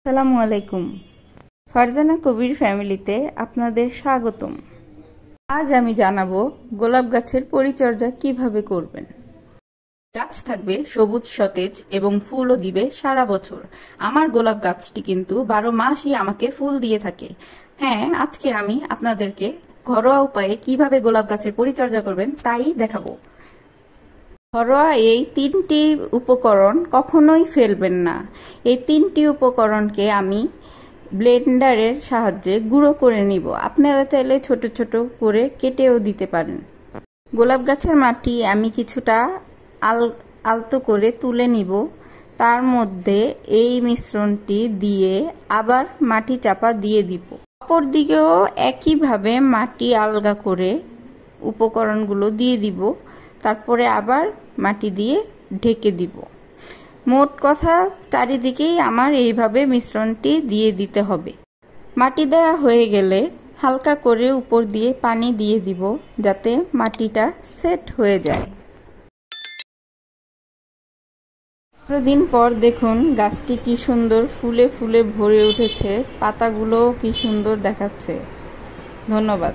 আসসালামু আলাইকুম। ফারজানা কবির ফ্যামিলিতে আপনাদের স্বাগতম। আজ আমি জানাবো গোলাপ গাছের পরিচর্যা কিভাবে করবেন। গাছ থাকবে সবুজ সতেজ এবং ফুলও দিবে সারা বছর। আমার গোলাপ গাছটি কিন্তু 12 মাসই আমাকে ফুল দিয়ে থাকে। হ্যাঁ, আজকে আমি আপনাদেরকে ঘরোয়া উপায়ে কিভাবে গোলাপ গাছের পরিচর্যা করবেন তাই দেখাবো। ঘরোয়া এই 3টি উপকরণ কখনোই ফেলবেন না। এই 3টি উপকরণকে আমি ব্লেন্ডারের সাহায্যে গুঁড়ো করে নিব। আপনারা চাইলে ছোট ছোট করে কেটেও দিতে পারেন। গোলাপ গাছের মাটি আমি কিছুটা আলতো করে তুলে নিব। তার মধ্যে এই মিশ্রণটি দিয়ে আবার মাটি চাপা দিয়ে দিব। অপর দিকেও একইভাবে মাটি আলগা করে উপকরণগুলো দিয়ে দিব। তারপরে আবার মাটি দিয়ে ঢেকে দিব। মোট কথা চারিদিকেই আমার এইভাবে মিশ্রণটি দিয়ে দিতে হবে। মাটি দেওয়া হয়ে গেলে হালকা করে উপর দিয়ে পানি দিয়ে দিব, যাতে মাটিটা সেট হয়ে যায়। 15 দিন পর দেখুন গাছটি কি সুন্দর ফুলে ফুলে ভরে উঠেছে, পাতাগুলোও কি সুন্দর দেখাচ্ছে। ধন্যবাদ।